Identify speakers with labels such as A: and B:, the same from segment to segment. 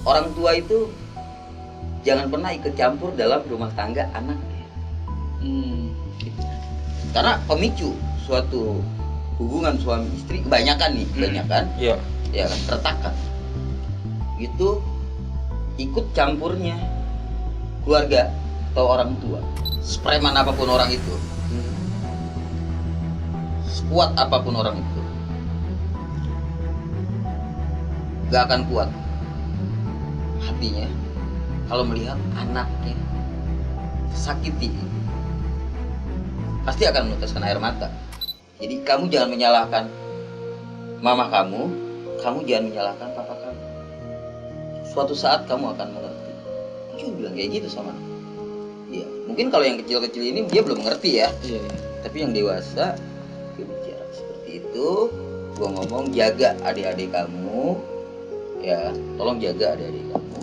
A: orang tua itu jangan pernah ikut campur dalam rumah tangga anaknya. Karena pemicu suatu hubungan suami istri kebanyakan
B: Iya.
A: ya kan, retakan itu ikut campurnya keluarga atau orang tua. Sepreman apapun orang itu, sekuat apapun orang itu, gak akan kuat hatinya kalau melihat anaknya sakiti. Pasti akan meneteskan air mata. Jadi kamu jangan menyalahkan mama kamu jangan menyalahkan papa kamu. Suatu saat kamu akan mengerti. Aku juga bilang kayak gitu sama anak. Iya, mungkin kalau yang kecil-kecil ini dia belum mengerti ya.
B: Iya.
A: Tapi yang dewasa dia bicara seperti itu. Gua ngomong jaga adik-adik kamu. Ya, tolong jaga adik-adik kamu.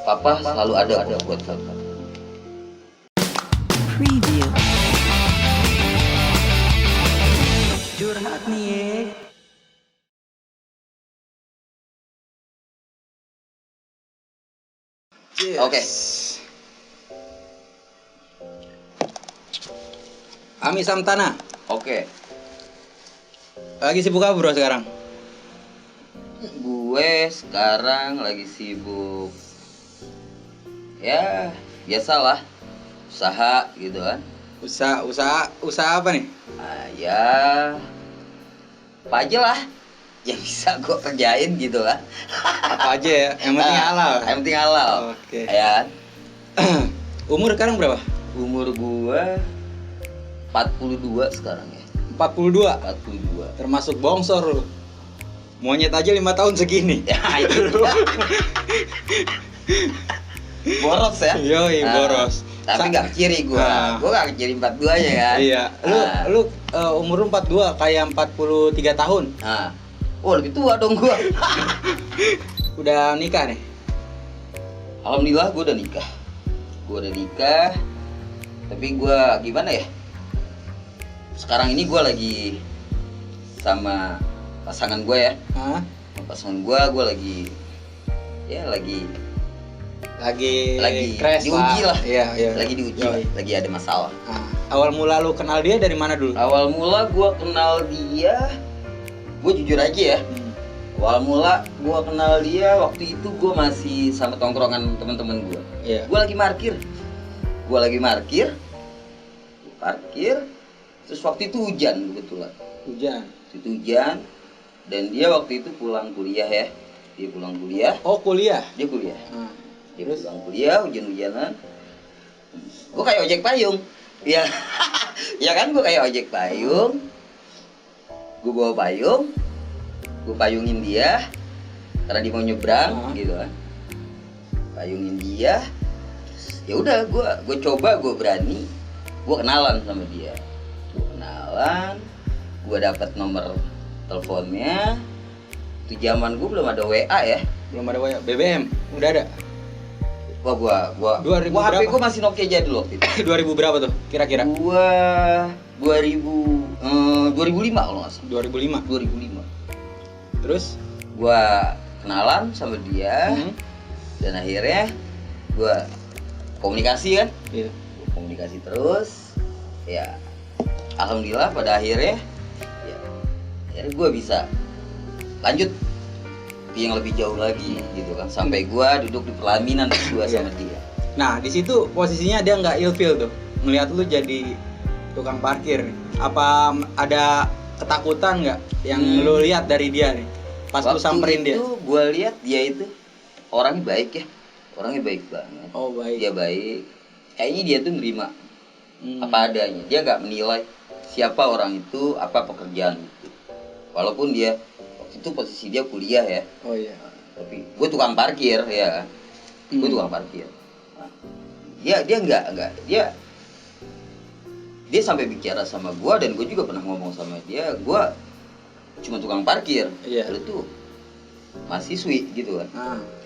A: Papa selalu ada buat kamu.
C: Preview. Curhat nih.
A: Oke.
B: Ami Samtana.
A: Oke.
B: Lagi sibuk apa bro sekarang?
A: Gue sekarang lagi sibuk. Ya, biasalah. Usaha gitu kan.
B: Usaha apa nih?
A: Nah, ya apa aja lah yang bisa gue kerjain gitu kan.
B: Apa aja ya? Yang penting halal.
A: Yang penting halal.
B: Oke.
A: Ya.
B: Umur sekarang berapa?
A: Umur gue 42 sekarang ya.
B: 42.
A: 42.
B: Termasuk bongsor lu. Monyet aja 5 tahun segini.
A: Ya itu dia. Boros ya.
B: Yoi, boros.
A: Tapi gak keciri gue. Gue gak keciri 42 nya kan.
B: Iya. Lu umur lu 42 kayak 43 tahun.
A: Nah. Oh, lebih tua dong gue.
B: Udah nikah nih?
A: Alhamdulillah gue udah nikah. Tapi gue gimana ya? Sekarang ini gue lagi sama pasangan gue ya. Pasangan gue lagi
B: crash
A: diuji lah.
B: Iya.
A: Lagi diuji lah. Lagi ada masalah.
B: Awal mula lu kenal dia dari mana dulu?
A: Awal mula gue kenal dia, gue jujur aja ya. Awal mula gue kenal dia waktu itu gue masih sama tongkrongan teman-teman gue.
B: Iya.
A: Gue lagi parkir. Terus waktu itu hujan kebetulan. Hujan. Dan dia waktu itu pulang kuliah ya.
B: Oh, kuliah.
A: Dia kuliah. Dia pulang kuliah, hujan-hujanan. Gue kayak ojek payung. Ya. Ya kan, gue kayak ojek payung. Gue bawa payung. Gue payungin dia karena dia mau nyebrang gitu kan. Payungin dia. Ya udah, gue coba, gue berani. Gue kenalan sama dia. Gue dapat nomor teleponnya. Itu zaman gue belum ada WA ya.
B: BBM udah ada.
A: Wah, gua
B: 2000
A: HP
B: berapa?
A: gua masih Nokia jadul waktu itu.
B: 2000 berapa tuh kira-kira?
A: Gua 2005 kalau nggak salah.
B: 2005. Terus
A: Gua kenalan sama dia. Dan akhirnya gua komunikasi kan.
B: Iya.
A: Komunikasi terus. Ya, alhamdulillah pada akhirnya gua bisa lanjut yang lebih jauh lagi gitu kan, sampai gua duduk di pelaminan berdua sama dia.
B: Nah, di situ posisinya dia nggak ilfil tuh melihat lu jadi tukang parkir nih. Apa ada ketakutan nggak yang lu lihat dari dia nih pas lu samperin dia?
A: Waktu itu gua lihat dia itu orangnya baik ya, orangnya baik banget.
B: Oh, baik.
A: Dia baik, kayaknya dia tuh nerima apa adanya. Dia nggak menilai siapa orang itu, apa pekerjaan itu. Walaupun dia itu posisi dia kuliah ya.
B: Oh iya.
A: Tapi gue tukang parkir ya. Gue tukang parkir. Nah, dia enggak dia sampai bicara sama gue, dan gue juga pernah ngomong sama dia, gue cuma tukang parkir.
B: Iya.
A: Lu tuh mahasiswi gitu kan.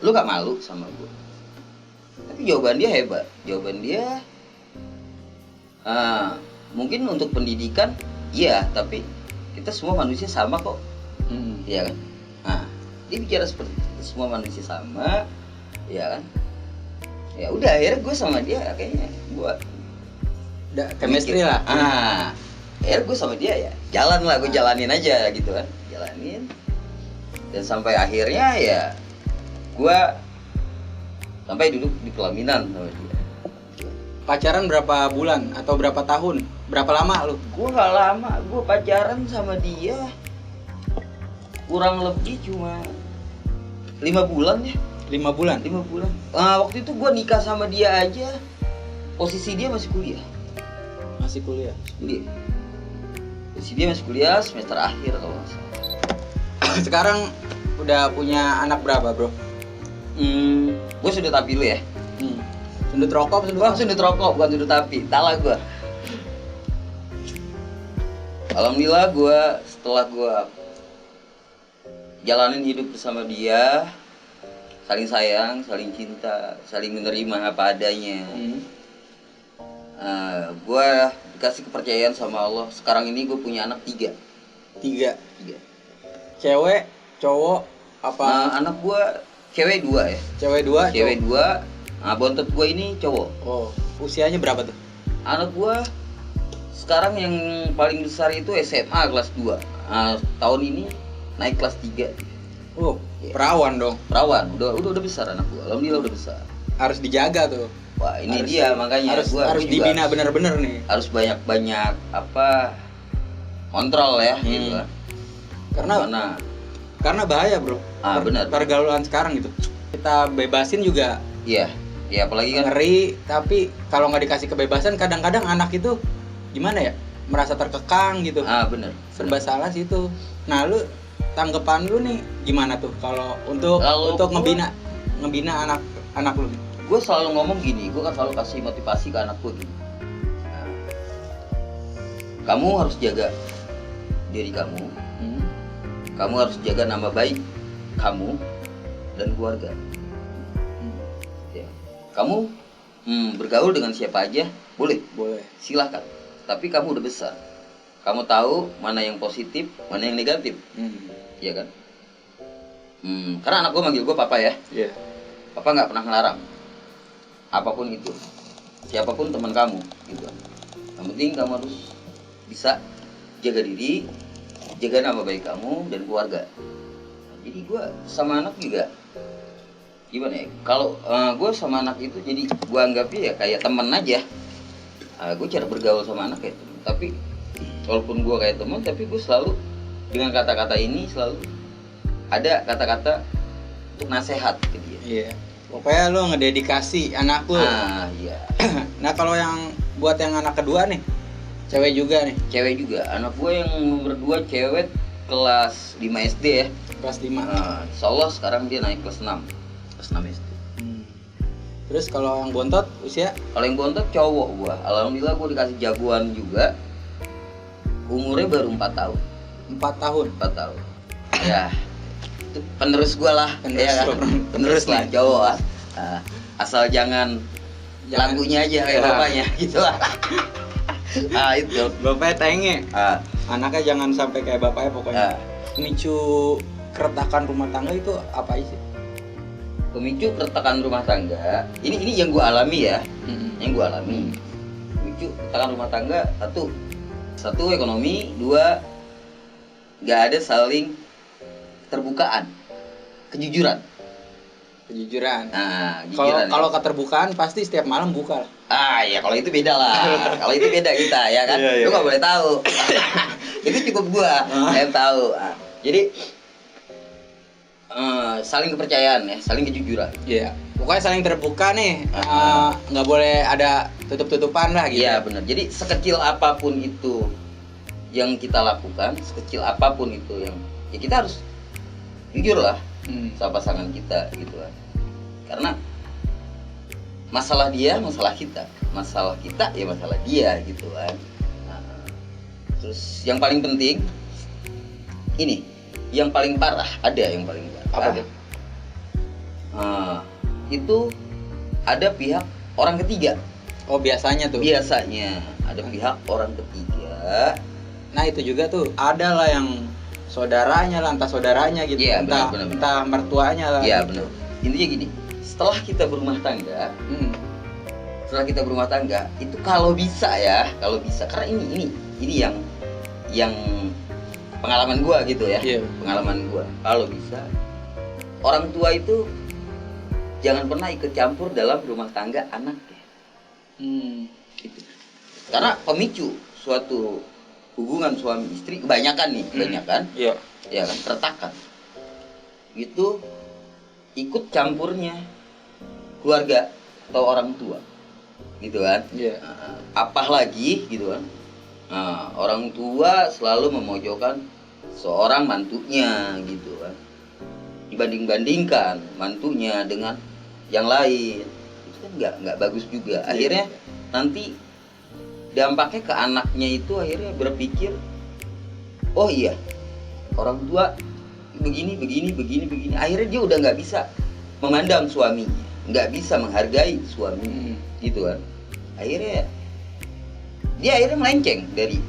A: Lu gak malu sama gue? Tapi jawaban dia hebat. Jawaban dia mungkin untuk pendidikan iya, tapi kita semua manusia sama kok. Iya kan? Nah, dia bicara seperti itu, semua manusia sama, ya kan? Ya udah akhirnya gue sama dia kayaknya gue
B: chemistry
A: mikir,
B: lah.
A: akhirnya gue sama dia ya jalan lah, gue jalanin aja gitu kan, jalanin dan sampai akhirnya ya gue sampai duduk di pelaminan sama dia.
B: Pacaran berapa bulan atau berapa tahun? Berapa lama lu?
A: Gue nggak lama, gue pacaran sama dia kurang lebih cuma 5 bulan ya.
B: 5 bulan.
A: 5 bulan. Waktu itu gue nikah sama dia aja, posisi dia masih kuliah.
B: Masih kuliah.
A: Kuliah. Posisi dia masih kuliah semester akhir kalau nggak salah.
B: Sekarang udah punya anak berapa, bro?
A: Gue sundut api lu ya.
B: Sundut rokok,
A: Sundut rokok bukan sundut api. Salah gue. Alhamdulillah gue setelah gue jalanin hidup bersama dia, saling sayang, saling cinta, saling menerima apa adanya. Gue dikasih kepercayaan sama Allah. Sekarang ini gue punya anak 3.
B: 3. Cewek, cowok, apa?
A: Anak gue cewek 2 ya.
B: Cewek 2,
A: Cewek 2. Bontot gue ini cowok.
B: Oh, usianya berapa tuh?
A: Anak gue sekarang yang paling besar itu SMA kelas 2. Tahun ini naik kelas 3.
B: Oh, perawan dong.
A: Perawan, udah besar anak gue. Alhamdulillah udah besar.
B: Harus dijaga tuh.
A: Wah, ini dia makanya
B: harus
A: gua juga
B: dibina bener-bener nih.
A: harus banyak kontrol ya gitu kan.
B: Karena bahaya, bro.
A: Benar.
B: Pergaulan sekarang gitu. Kita bebasin juga.
A: Iya. Ya apalagi kan
B: Ngeri, tapi kalau nggak dikasih kebebasan kadang-kadang anak itu gimana ya? Merasa terkekang gitu.
A: Bener.
B: Serba salah sih itu. Nah, lu tanggapan lu nih gimana tuh kalau untuk ngebina anak lu?
A: Gue selalu ngomong gini, gue kan selalu kasih motivasi ke anak gue gini. Kamu harus jaga diri kamu. Kamu harus jaga nama baik kamu dan keluarga. Ya. Kamu bergaul dengan siapa aja boleh, silahkan. Tapi kamu udah besar, kamu tahu mana yang positif, mana yang negatif, iya kan? Karena anak gue manggil gue papa ya. Papa nggak pernah ngelarang apapun itu, siapapun teman kamu, gitu. Yang penting kamu harus bisa jaga diri, jaga nama baik kamu dan keluarga. Jadi gue sama anak juga gimana ya? Kalau gue sama anak itu jadi gue anggapnya ya kayak teman aja. Gue cara bergaul sama anak kayak teman. Tapi walaupun gue kayak teman, tapi gue selalu dengan kata-kata ini selalu ada kata-kata untuk nasihat ke dia.
B: Iya. Pokoknya lu ngededikasi anak lu.
A: Iya.
B: Nah, kalau yang buat yang anak kedua nih, cewek juga nih.
A: Cewek juga. Anak gue yang nomor 2 cewek kelas 5 SD ya.
B: Kelas 5.
A: Insyaallah sekarang dia naik kelas 6. Kelas 6 SD.
B: Terus kalau yang bontot usia?
A: Kalau yang bontot cowok gua. Alhamdulillah gua dikasih jagoan juga. Umurnya baru 4 tahun.
B: 4 tahun.
A: 4 tahun. Ya. Itu penerus gua lah. Penerus lah cowok lah. Asal jangan lagunya aja kayak bapaknya gitu lah. Itu.
B: Bapaknya tenge. Anaknya jangan sampai kayak bapaknya pokoknya. Pemicu keretakan rumah tangga itu apa sih?
A: Pemicu keretakan rumah tangga. Ini yang gua alami ya. Yang gua alami. Pemicu keretakan rumah tangga satu ekonomi, 2 nggak ada saling terbukaan, kejujuran. Kalau
B: keterbukaan pasti setiap malam buka lah.
A: Ya kalau itu beda lah. Kalau itu beda kita ya kan. Lu nggak boleh tahu. Itu cukup gua yang tahu. Jadi saling kepercayaan ya, saling kejujuran.
B: Iya. Pokoknya saling terbuka nih. Nggak boleh ada tutup-tutupan lah gitu.
A: Iya benar. Jadi sekecil apapun itu yang kita lakukan, sekecil apapun itu yang ya kita harus jujur lah sama pasangan kita gitu kan. Karena masalah dia, masalah kita. Masalah kita ya masalah dia gitu kan. Terus yang paling penting ini, yang paling parah, ada yang paling parah.
B: Apa tuh?
A: Itu ada pihak orang ketiga.
B: Oh, biasanya tuh.
A: Biasanya ada pihak orang ketiga.
B: Nah, itu juga tuh ada lah yang saudaranya lah, entah saudaranya gitu,
A: Iya,
B: entah
A: benar.
B: entah mertuanya lah.
A: Iya
B: gitu.
A: benar. Intinya gini, setelah kita berumah tangga, itu kalau bisa karena ini yang pengalaman gua gitu ya.
B: Iya.
A: Pengalaman gua, kalau bisa orang tua itu jangan pernah ikut campur dalam rumah tangga anaknya. Gitu. Karena pemicu suatu hubungan suami istri kebanyakan
B: Iya.
A: ya kan, retakan itu ikut campurnya keluarga atau orang tua gitu kan.
B: Iya.
A: Apalagi gitu kan, orang tua selalu memojokkan seorang mantunya gitu kan, dibanding-bandingkan mantunya dengan yang lain, itu kan nggak bagus juga. Akhirnya nanti dampaknya ke anaknya itu akhirnya berpikir, oh iya orang tua begini, akhirnya dia udah nggak bisa memandang suaminya, nggak bisa menghargai suaminya gitu kan. Akhirnya dia melenceng dari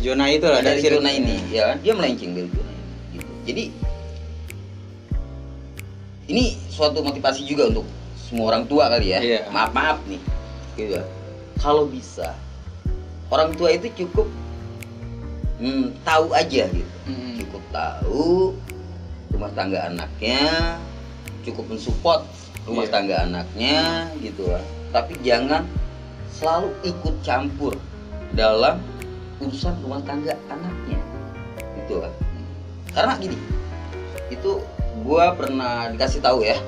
B: zona itu lah,
A: dari
B: circle.
A: zona ini ya kan, dia melenceng dari zona ini gitu. Jadi ini suatu motivasi juga untuk semua orang tua kali ya.
B: Iya.
A: Maaf nih gitu. Kalau bisa orang tua itu cukup tahu aja gitu. Cukup tahu rumah tangga anaknya, cukup mensupport rumah
B: Iya.
A: tangga anaknya gitu lah. Tapi jangan selalu ikut campur dalam urusan rumah tangga anaknya gitu lah. Karena gini, itu gua pernah dikasih tahu ya.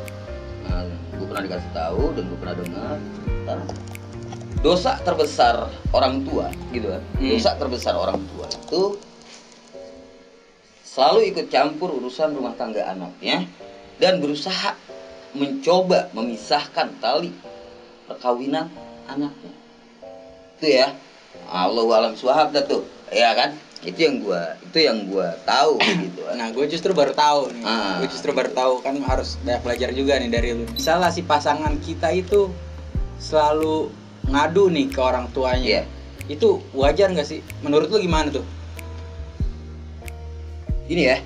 A: Gue pernah dikasih tahu dan gue pernah dengar cerita, dosa terbesar orang tua gitu kan. Dosa terbesar orang tua itu selalu ikut campur urusan rumah tangga anaknya dan berusaha mencoba memisahkan tali perkawinan anaknya. Itu ya, Allahu a'lam bishawab dah tuh, ya kan? Itu yang gua tahu gitu kan.
B: Nah, gue justru baru tahu nih.
A: Ah.
B: Gue justru baru tahu, kan harus banyak belajar juga nih dari lu. Misalnya si pasangan kita itu selalu ngadu nih ke orang tuanya.
A: Iya.
B: Itu wajar nggak sih? Menurut lu gimana tuh?
A: Gini ya,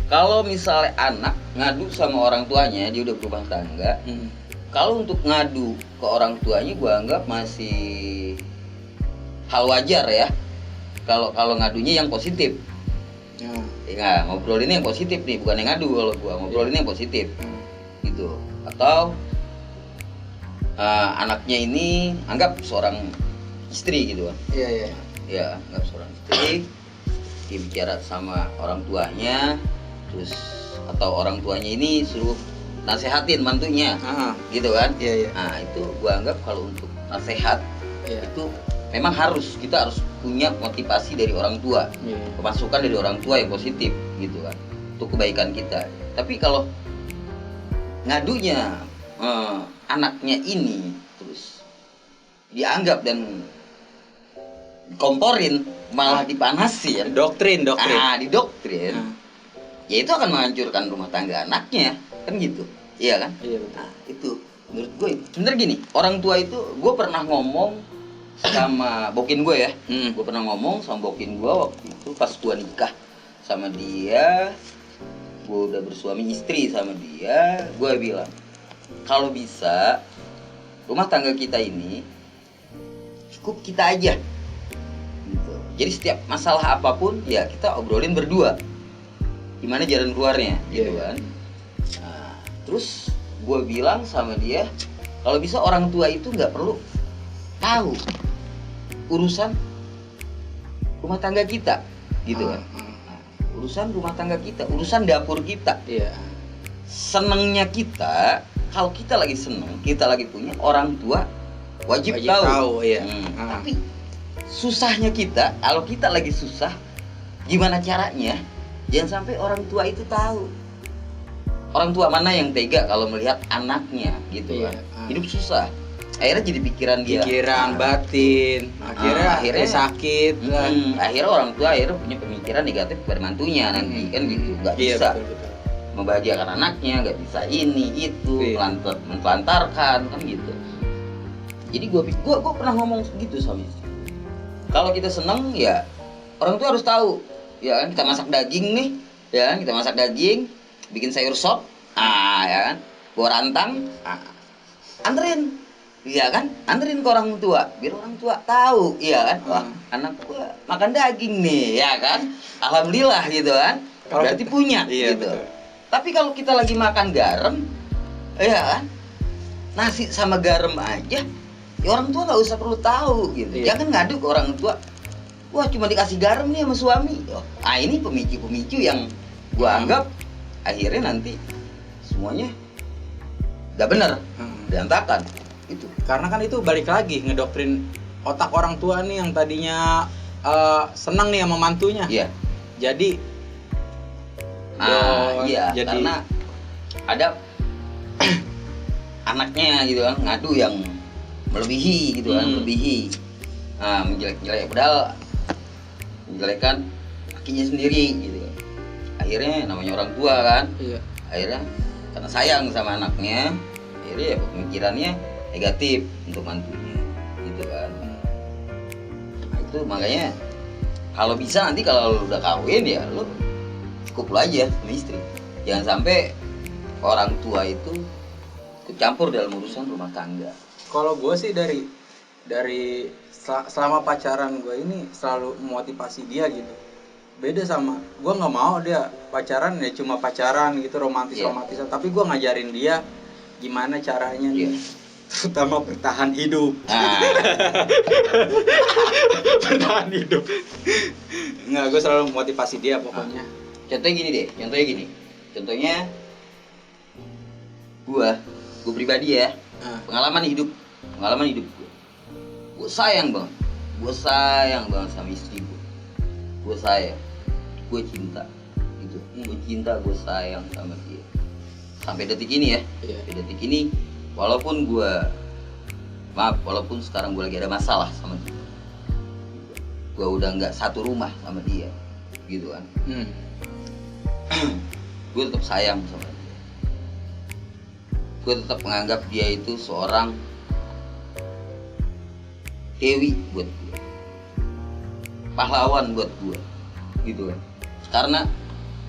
A: kalau misalnya anak ngadu sama orang tuanya, dia udah berumah tangga. Kalau untuk ngadu ke orang tuanya, gua anggap masih hal wajar ya. Kalau ngadunya yang positif. Ya, ngobrolinnya yang positif nih, bukan yang ngadu. Kalau gua ngobrolinnya yang positif, gitu. Atau anaknya ini anggap seorang istri gitu kan.
B: Iya.
A: Ya, anggap seorang istri, dia bicara sama orang tuanya, terus atau orang tuanya ini suruh nasehatin mantunya, gitu kan.
B: Iya.
A: Nah, itu gua anggap kalau untuk nasehat
B: Iya.
A: itu memang kita harus punya motivasi dari orang tua,
B: Iya.
A: pemasukan dari orang tua yang positif gitu kan, untuk kebaikan kita. Tapi kalau ngadunya anaknya ini terus dianggap dan komporin, malah dipanasin,
B: Doktrin.
A: didoktrin, ya itu akan menghancurkan rumah tangga anaknya, kan gitu, iya kan?
B: Iya betul.
A: Nah, itu menurut gue sebenarnya gini, orang tua itu, gue pernah ngomong sama bokin gue ya. Gue pernah ngomong sama bokin gue waktu itu pas gue nikah sama dia, gue udah bersuami istri sama dia. Gue bilang, kalau bisa rumah tangga kita ini cukup kita aja gitu. Jadi setiap masalah apapun ya kita obrolin berdua, gimana jalan keluarnya gitu kan. Nah, terus gue bilang sama dia, kalau bisa orang tua itu nggak perlu tahu urusan rumah tangga kita gitu kan. Urusan rumah tangga kita, urusan dapur kita.
B: Iya.
A: Senengnya kita, kalau kita lagi seneng, kita lagi punya, orang tua wajib tahu.
B: Iya.
A: Tapi susahnya kita, kalau kita lagi susah, gimana caranya jangan sampai orang tua itu tahu. Orang tua mana yang tega kalau melihat anaknya gitu kan hidup susah, akhirnya jadi pikiran dia,
B: Batin, akhirnya sakit.
A: Akhirnya orang tua punya pemikiran negatif pada mantunya nanti kan gitu, nggak bisa
B: betul.
A: membahagiakan anaknya, nggak bisa ini itu, menelantarkan kan gitu. Jadi gua pernah ngomong gitu sama istri, kalau kita seneng ya orang tua harus tahu Ya kan kita masak daging nih, ya kan kita masak daging, bikin sayur sop, ya kan, bawa rantang, anterin, iya kan, anterin ke orang tua, biar orang tua tahu, iya kan, wah anak gua makan daging nih, ya kan, alhamdulillah gitu kan,
B: Kalau
A: berarti
B: kita-
A: punya,
B: iya,
A: gitu.
B: betul.
A: Tapi kalau kita lagi makan garam, ya kan, nasi sama garam aja, ya orang tua nggak usah perlu tahu, gitu.
B: Iya.
A: Jangan ngadu ke orang tua. Wah cuma dikasih garam nih sama suami. Ini pemicu-pemicu yang gua anggap akhirnya nanti semuanya nggak benar, berantakan. Itu.
B: Karena kan itu balik lagi ngedoktrin otak orang tua nih yang tadinya senang nih sama mantunya.
A: Iya.
B: Jadi
A: Iya.
B: jadi
A: Karena ada anaknya gitu kan ngadu yang melebihi gitu kan, melebihi. Menjelek-jelek padahal menjelekan kakinya sendiri gitu kan. Akhirnya namanya orang tua kan.
B: iya.
A: Akhirnya karena sayang sama anaknya, akhirnya ya pemikirannya negatif untuk mantunya gitu kan. Nah itu makanya kalau bisa nanti kalau lu udah kawin ya lu cukup lu aja sama istri, jangan sampai orang tua itu ikut campur dalam urusan rumah tangga.
B: Kalau gue sih dari selama pacaran gue ini selalu memotivasi dia gitu. Beda sama gue nggak mau dia pacaran ya cuma pacaran gitu romantisan, tapi gue ngajarin dia gimana caranya nih, terutama bertahan hidup. Bertahan hidup. Nggak, gue selalu motivasi dia pokoknya.
A: Contohnya gini, contohnya gue pribadi ya, pengalaman hidup gue sayang banget sama istri gue sayang, gue cinta gitu, gue sayang sama dia sampai detik ini ya. Sampai detik ini walaupun sekarang gue lagi ada masalah sama dia, gue udah nggak satu rumah sama dia gitu kan. Gue tetap sayang sama dia, gue tetap menganggap dia itu seorang dewi buat gue, pahlawan buat gue gitu kan. Karena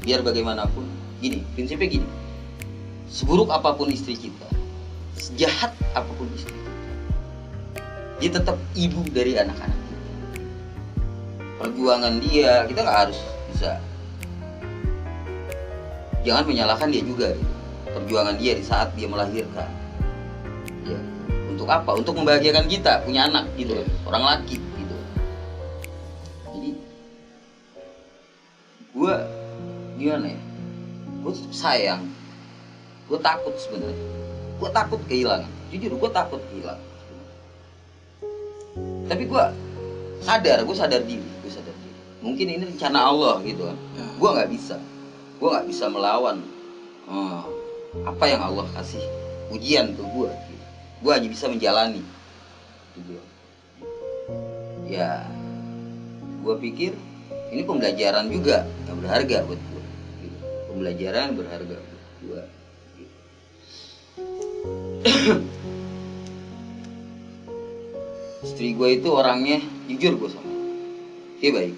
A: biar bagaimanapun prinsipnya gini, seburuk apapun istri kita, sejahat apapun istri kita, dia tetap ibu dari anak-anak kita. Perjuangan dia kita nggak harus bisa, jangan menyalahkan dia juga gitu. Perjuangan dia di saat dia melahirkan ya, untuk apa? Untuk membahagiakan kita punya anak gitu, orang laki gitu. Jadi gue gimana ya, gue sayang, gue takut sebenarnya, gue takut kehilangan, jujur gue takut kehilangan. Tapi gue sadar diri, mungkin ini rencana Allah gitu kan. Gue nggak bisa melawan apa yang Allah kasih ujian ke gue gitu. Gue hanya bisa menjalani gitu. Ya gue pikir ini pembelajaran juga yang berharga buat gue gitu. Pembelajaran berharga buat gue gitu. Istri gue itu orangnya jujur, gue sama dia baik,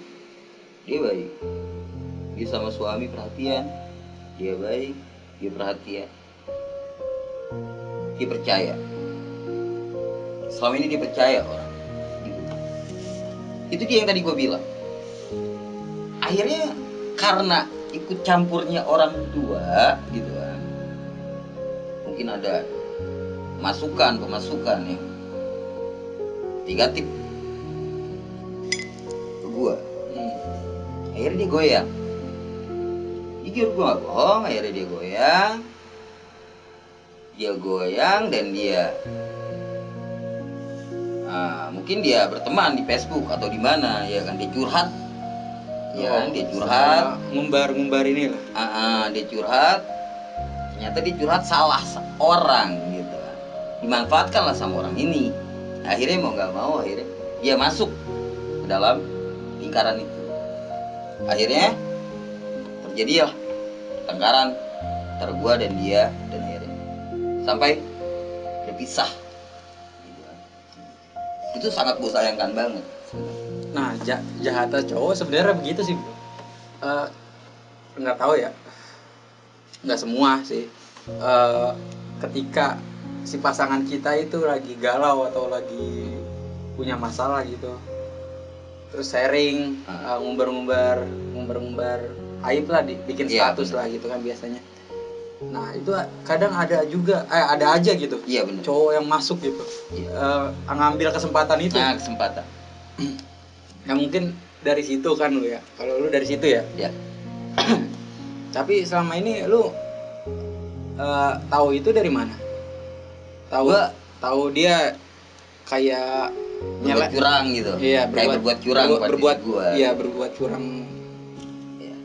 A: dia sama suami perhatian, dia baik, dia perhatian, dia percaya. Selama ini dia percaya orang gitu. Itu dia yang tadi gue bilang. Akhirnya karena ikut campurnya orang tua gitu kan, mungkin ada pemasukan yang negatif ke gue. Akhirnya dia goyang. Jujur gue gak bohong, akhirnya dia goyang dan dia mungkin dia berteman di Facebook atau di mana ya kan, dia curhat. Ya kan, dia curhat,
B: ngumbar ini lah.
A: Dia curhat. Ternyata dia curhat salah orang gitu kan. Dimanfaatkan lah sama orang ini. Akhirnya mau nggak mau, akhirnya dia masuk ke dalam lingkaran itu. Akhirnya terjadilah pertengkaran antara gua dan dia, dan akhirnya sampai berpisah gitu kan. Itu sangat gua sayangkan banget sebenarnya.
B: Nah, jahatnya cowok sebenarnya begitu sih, bro. nggak tahu ya, nggak semua sih. Ketika si pasangan kita itu lagi galau atau lagi punya masalah gitu, terus sharing, ngumbar-ngumbar aib lah, bikin
A: Iya,
B: status
A: bener.
B: lah gitu kan biasanya. Nah itu kadang ada juga, ada aja gitu,
A: Iya, bener.
B: cowok yang masuk gitu, ngambil kesempatan itu.
A: Nah, kesempatan.
B: Nah mungkin dari situ kan lu ya, kalau lu dari situ ya.
A: Ya.
B: Tapi selama ini lu tahu itu dari mana? Tahu dia kayak
A: Berbuat curang gitu.
B: Iya,
A: Kayak berbuat curang
B: berbuat
A: gua.
B: Iya, berbuat curang.
A: Ya.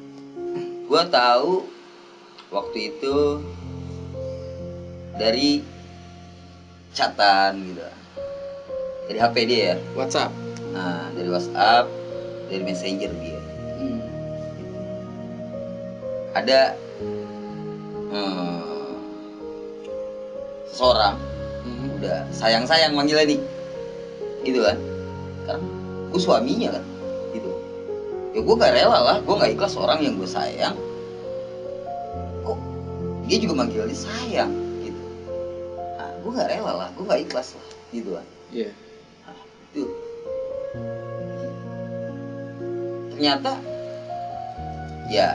A: Gua tahu waktu itu dari chatan gitu. Dari HP dia ya.
B: WhatsApp.
A: Nah, dari WhatsApp, dari Messenger dia. Ada seseorang udah sayang manggilnya nih, gitu kan? Karena gue suaminya kan, gitu. Ya gue gak rela lah, gue gak ikhlas orang yang gue sayang kok dia juga manggil dia sayang, gitu. Nah, gue gak rela lah, gue gak ikhlas lah, gitu kan?
B: Iya.
A: Nah, itu ternyata ya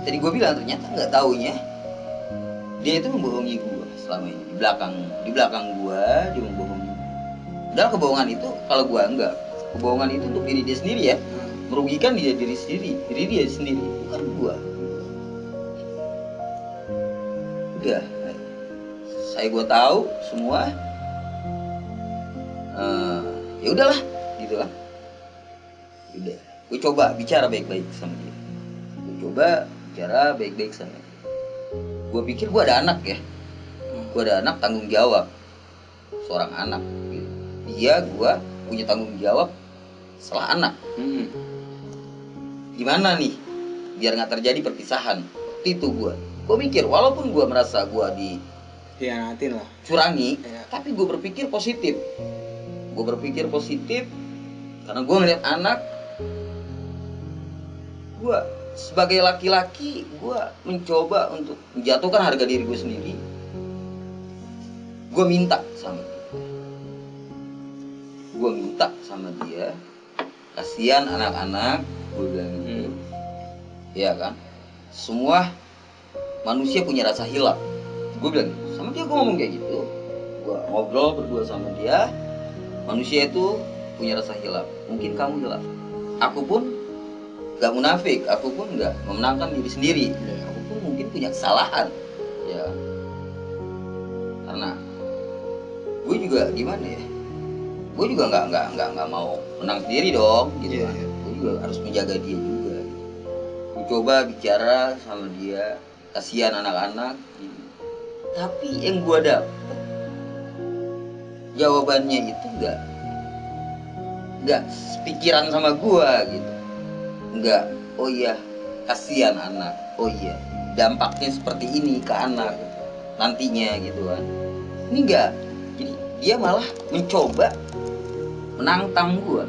A: tadi gue bilang, ternyata nggak taunya dia itu membohongi gue selama ini, di belakang gue dia membohongi. Padahal kebohongan itu, kalau gue enggak, kebohongan itu untuk diri dia sendiri ya, merugikan diri dia sendiri, bukan gue. Udah, saya gue tahu semua. Ya udahlah, gitu kan. Udah, gue coba bicara baik-baik sama dia. Gue pikir gue ada anak ya, gue ada anak, tanggung jawab seorang anak gitu. Gue punya tanggung jawab setelah anak. Gimana nih biar nggak terjadi perpisahan? Waktu itu gue mikir, walaupun gue merasa gue
B: Hianatin lah,
A: curangi,
B: ya.
A: tapi gue berpikir positif karena gue ngeliat anak. Gue sebagai laki-laki, gue mencoba untuk menjatuhkan harga diri gue sendiri. Gue minta sama dia, kasihan anak-anak, gue bilang gitu. Ya kan, semua manusia punya rasa hilaf, gue bilang gitu. Sama dia gue ngomong kayak gitu. Gue ngobrol berdua sama dia, manusia itu punya rasa hilaf, mungkin kamu hilaf, aku pun gak munafik, aku pun gak memenangkan diri sendiri, aku pun mungkin punya kesalahan ya. Karena gue juga gimana ya, gue juga nggak mau menang sendiri dong gitu kan. Gue juga harus menjaga dia juga. Gue coba bicara sama dia, kasihan anak-anak gitu. Tapi yang gue dapet jawabannya itu nggak sepikiran sama gue gitu. Nggak, oh iya kasihan anak, oh iya dampaknya seperti ini ke anak nantinya gitu kan. Ini enggak. Jadi dia malah mencoba menantang gua.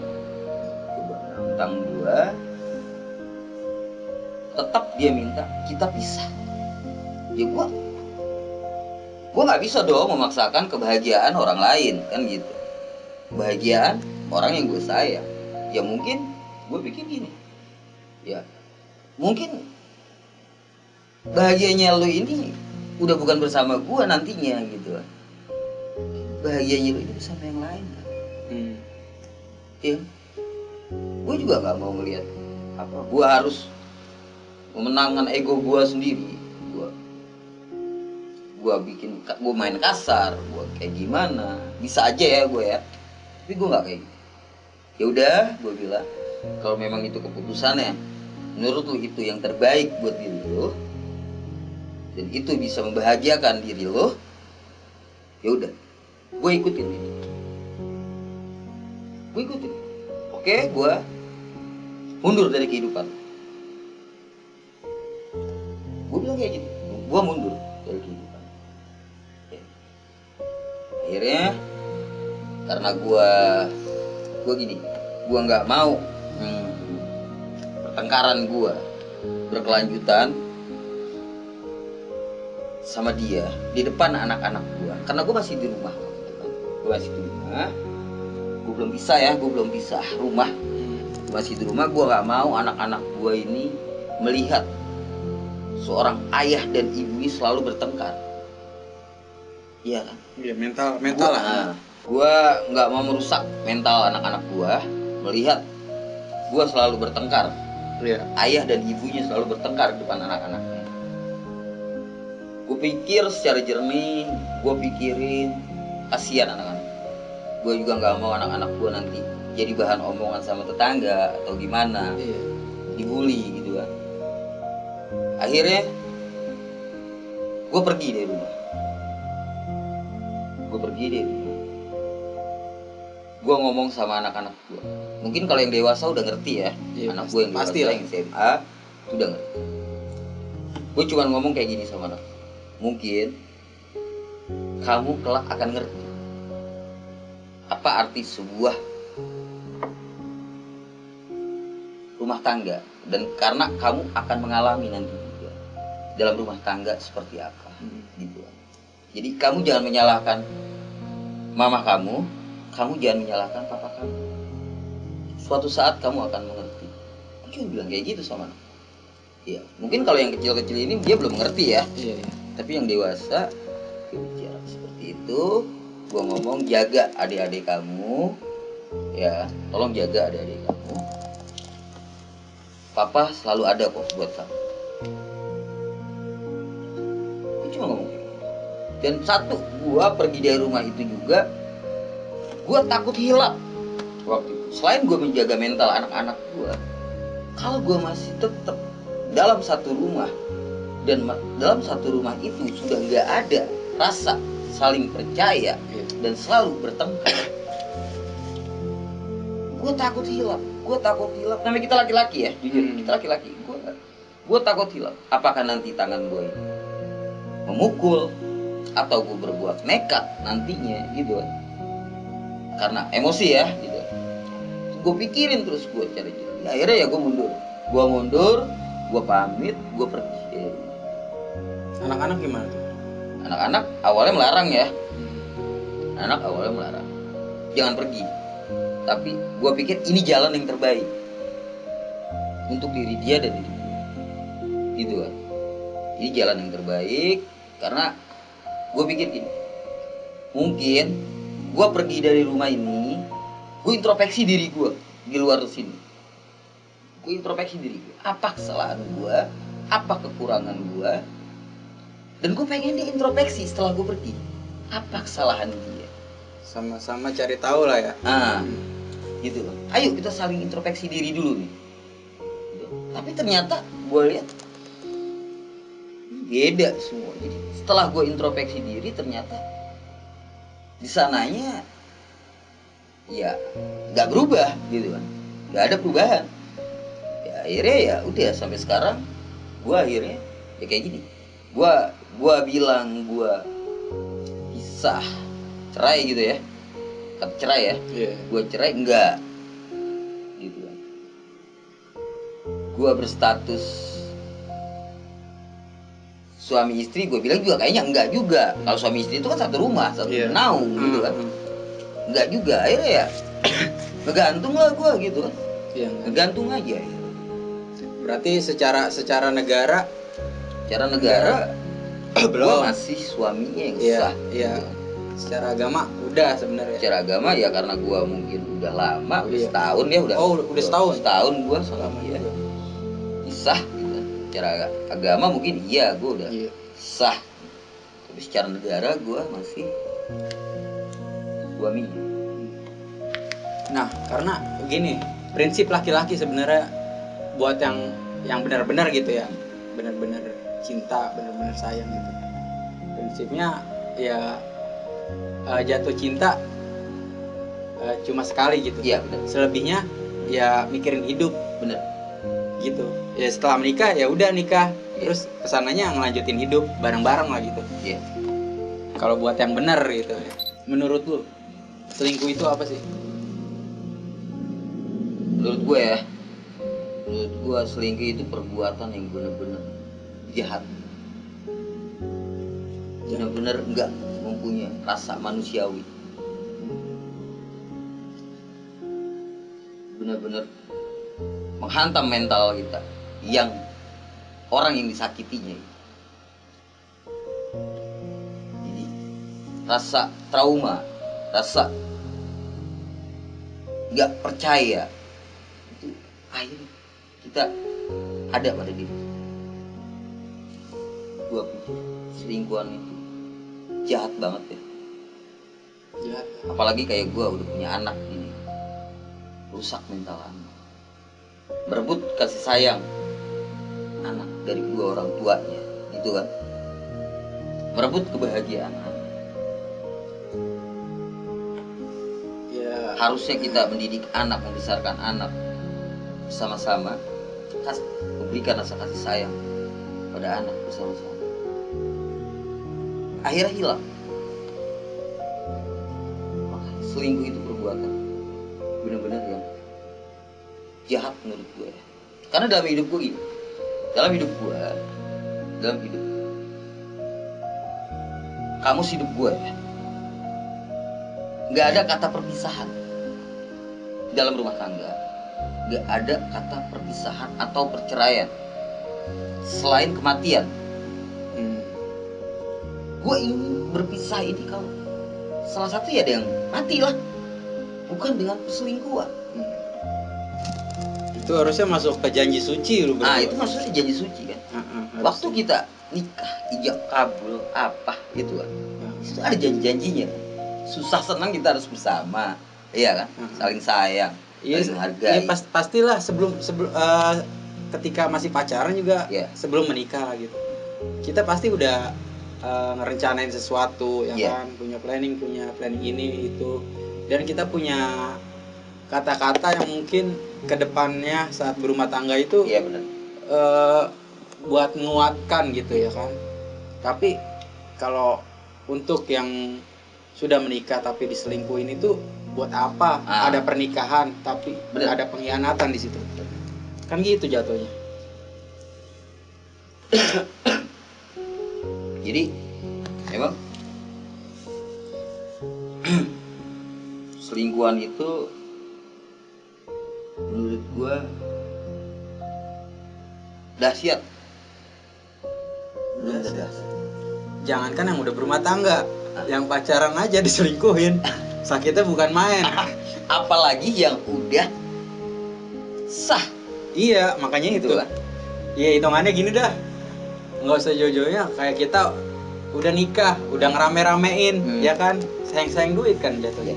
A: Tetap dia minta kita pisah. Ya gua nggak bisa dong memaksakan kebahagiaan orang lain kan gitu. Kebahagiaan orang yang gue sayang. Ya mungkin gue pikir gini. Ya mungkin bahagianya lu ini udah bukan bersama gua nantinya gitu. Bahagianya lu ini bersama yang lain kan. Ya, gue juga nggak mau ngelihat gue harus memenangkan ego gue sendiri. Gue main kasar, gue kayak gimana, bisa aja ya gue ya, tapi gue nggak kayak gitu. Ya udah, gue bilang kalau memang itu keputusannya, menurut lu itu yang terbaik buat diri lu dan itu bisa membahagiakan diri lu, ya udah, gue ikutin ini. Oke, gue mundur dari kehidupan. Gue bilang kayak gitu, gue mundur dari kehidupan. Akhirnya karena gue gini, gue nggak mau pertengkaran gue berkelanjutan sama dia di depan anak-anak gue, karena gue masih di rumah, gue masih di rumah, gue belum pisah rumah, gue masih di rumah. Gue nggak mau anak-anak gue ini melihat seorang ayah dan ibu ini selalu bertengkar. Iya kan?
B: Iya, mental lah.
A: Gue nggak mau merusak mental anak-anak gue melihat gue selalu bertengkar.
B: Iya.
A: Ayah dan ibunya selalu bertengkar di depan anak-anaknya. Gue pikir secara jernih, gue pikirin kasihan anak-anak. Gue juga nggak mau anak-anak gue nanti jadi bahan omongan sama tetangga atau gimana,
B: Iya.
A: dibully gitu kan. Akhirnya gue pergi dari rumah. Gue ngomong sama anak-anak gue. Mungkin kalau yang dewasa udah ngerti ya.
B: Iya,
A: Anak gue yang dewasa yang SMA itu udah ngerti. Gue cuma ngomong kayak gini sama anak. Mungkin kamu kelak akan ngerti apa arti sebuah rumah tangga, dan karena kamu akan mengalami nanti juga dalam rumah tangga seperti apa gitu. Jadi kamu jangan menyalahkan mama kamu jangan menyalahkan papa kamu. Suatu saat kamu akan mengerti. Mungkin bilang kayak gitu sama anak. Iya, mungkin kalau yang kecil-kecil ini dia belum mengerti ya.
B: Iya.
A: Tapi yang dewasa bicara seperti itu. Gua ngomong jaga adik-adik kamu, ya, tolong jaga adik-adik kamu. Papa selalu ada kok buat kamu. Gua cuma ngomong gitu. Dan satu, gua pergi dari rumah itu juga, gua takut hilang waktu itu. Selain gua menjaga mental anak-anak gua, kalau gua masih tetap dalam satu rumah, dan dalam satu rumah itu sudah nggak ada rasa saling percaya dan selalu bertengkar, gue takut hilang. Namanya kita laki-laki ya, jujur kita laki-laki. Gue takut hilang. Apakah nanti tangan gue ini memukul atau gue berbuat nekat nantinya gitu kan? Karena emosi ya gitu. Gue pikirin terus gue cari. Akhirnya ya gue mundur, gue pamit, gue pergi.
B: Anak-anak gimana tuh?
A: Anak-anak awalnya melarang ya. Jangan pergi. Tapi gue pikir ini jalan yang terbaik untuk diri dia dan diri gue. Gitu kan. Ini jalan yang terbaik karena gue pikir gini. Mungkin gue pergi dari rumah ini, gue introspeksi diri gue di luar sini. Gue introspeksi diri gue. Apa kesalahan gue? Apa kekurangan gue? Dan gue pengen dia introspeksi setelah gue pergi. Apa kesalahan dia?
B: Sama-sama cari tahu lah ya.
A: Gitu loh. Ayo kita saling introspeksi diri dulu nih. Gitu. Tapi ternyata gue lihat beda semua. Jadi setelah gue introspeksi diri, ternyata di sananya ya nggak berubah gitu kan. Nggak ada perubahan. Ya akhirnya ya udah sampai sekarang gue akhirnya ya kayak gini. Gue bilang gue pisah, cerai gitu ya, kata cerai ya. Gue cerai enggak gitu kan. Gue berstatus suami istri, gue bilang juga kayaknya enggak juga. Kalau suami istri itu kan satu rumah, satu naung gitu kan. Enggak juga. Akhirnya ya ngegantung lah gue gitu kan. Ngegantung aja ya.
B: Berarti secara negara
A: gue masih suaminya yang sah.
B: Iya. Secara agama udah sebenarnya.
A: Secara agama ya karena gue mungkin udah lama, udah setahun ya udah.
B: Udah setahun.
A: Setahun gue sama dia. Sah gitu. Secara agama mungkin iya gue udah sah. Tapi secara negara gue masih suaminya.
B: Nah, karena begini, prinsip laki-laki sebenarnya buat yang benar-benar gitu ya, benar-benar cinta, benar-benar sayang gitu. Prinsipnya ya jatuh cinta cuma sekali gitu.
A: Iya benar.
B: Selebihnya ya mikirin hidup.
A: Benar.
B: Gitu. Ya setelah menikah ya udah nikah. Terus kesananya ngelanjutin hidup bareng-bareng lah gitu.
A: Iya.
B: Kalau buat yang benar gitu. Menurut lu selingkuh itu apa sih?
A: Menurut gue ya, Menurut gua selingkuh itu perbuatan yang benar-benar jahat, benar-benar enggak mempunyai rasa manusiawi, benar-benar menghantam mental kita yang orang yang disakitinya. Jadi rasa trauma, rasa nggak percaya itu akhirnya kita ada pada diri. Gua pikir selingkuhan itu jahat banget ya.
B: Jahat.
A: Apalagi kayak gua udah punya anak ini, rusak mental anak, merebut kasih sayang anak dari dua orang tuanya, gitu kan, merebut kebahagiaan anak.
B: Ya.
A: Harusnya kita mendidik anak, membesarkan anak bersama-sama, memberikan rasa kasih sayang pada anak bersama-sama. Akhirnya hilang. Maka selingkuh itu perbuatan benar-benar yang jahat menurut gue. Karena dalam hidup gue gini, dalam hidup kamus hidup gue ya, nggak ada kata perpisahan dalam rumah tangga, nggak ada kata perpisahan atau perceraian selain kematian. Gue ingin berpisah ini kalau salah satu ya ada yang mati lah, bukan dengan perselingkuhan.
B: Itu harusnya masuk ke janji suci lu berdua.
A: Nah itu maksudnya janji suci kan. Waktu kita nikah, ijab kabul apa gitu kan, itu ada janji-janjinya. Susah senang kita harus bersama, iya kan, saling sayang,
B: Iya,
A: saling menghargai.
B: iya pastilah sebelum ketika masih pacaran juga,
A: Iya.
B: sebelum menikah gitu. Kita pasti udah ngerencanain sesuatu ya
A: Iya.
B: kan, punya planning ini itu, dan kita punya kata-kata yang mungkin kedepannya saat berumah tangga itu
A: Iya benar.
B: buat menguatkan gitu ya kan. Tapi kalau untuk yang sudah menikah tapi diselingkuhin itu buat apa? Ada pernikahan tapi
A: Bener.
B: ada pengkhianatan di situ. Kan gitu jatuhnya.
A: Jadi memang selingkuhan itu menurut gua dahsyat. Dahsyat.
B: Jangankan yang udah berumah tangga, yang pacaran aja diselingkuhin. Sakitnya bukan main.
A: Apalagi yang udah sah.
B: Iya, makanya itu.
A: Gitu kan.
B: Iya, hitungannya gini dah. Nggak usah jauh-jauhnya kayak kita udah nikah, udah ngerame-ramein, ya kan? Sayang-sayang duit kan jatuhnya.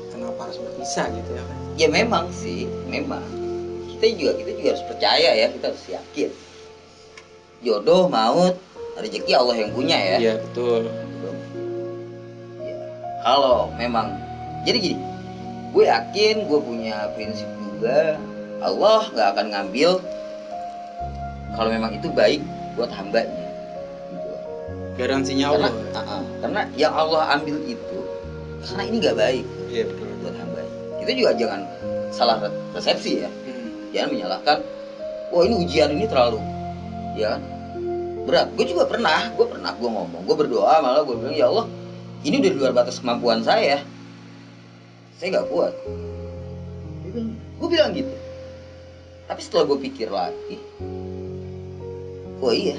B: Kenapa harus berpisah gitu ya kan?
A: Ya memang sih, memang. Kita juga harus percaya ya, kita harus yakin. Jodoh, maut, rezeki Allah yang punya ya.
B: Iya, betul.
A: Ya, kalau memang jadi gini, gue yakin, gue punya prinsip juga, Allah nggak akan ngambil kalau memang itu baik buat hambanya gitu.
B: Garansinya
A: Karena,
B: Allah.
A: karena yang Allah ambil itu karena ini nggak baik
B: Iya, betul.
A: buat hambanya. Kita juga jangan salah persepsi ya, jangan menyalahkan, wah ini ujian ini terlalu ya kan berat. Gue juga pernah gue ngomong, gue berdoa, malah gue bilang, ya Allah ini udah di luar batas kemampuan saya nggak kuat. Gue bilang gitu. Tapi setelah gue pikir lagi, oh iya,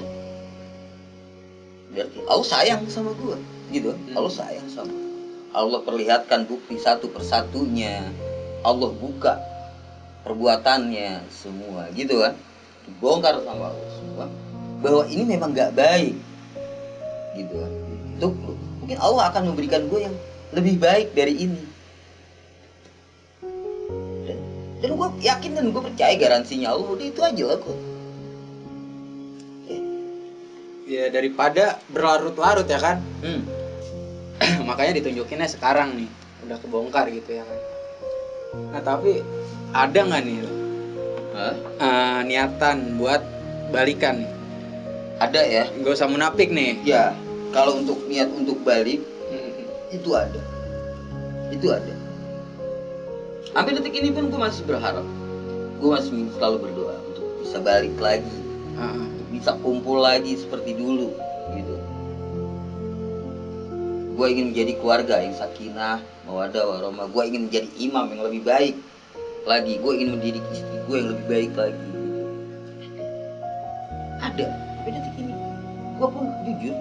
A: berarti Allah sayang sama gue, gitu. Allah sayang sama. Allah perlihatkan bukti satu persatunya. Allah buka perbuatannya semua, gitu kan. Dibongkar sama Allah semua bahwa ini memang nggak baik, gitu kan. Untuk lu, mungkin Allah akan memberikan gue yang lebih baik dari ini. Dan gue yakin dan gue percaya garansinya Allah, udah itu aja lah kok.
B: Ya daripada berlarut-larut ya kan. Makanya ditunjukinnya sekarang nih, udah kebongkar gitu ya kan. Nah tapi ada nggak nih niatan buat balikan nih?
A: Ada ya.
B: Gak usah munafik nih.
A: Ya, kalau untuk niat untuk balik itu ada. Itu ada. Sampai detik ini pun gue masih berharap gue masih selalu berdoa untuk bisa balik lagi, untuk bisa kumpul lagi seperti dulu gitu. Gue ingin menjadi keluarga yang sakinah, mawaddah, warahmah. Gue ingin menjadi imam yang lebih baik lagi. Gue ingin mendidik istri gue yang lebih baik lagi gitu. Ada, tapi detik ini gue pun jujur,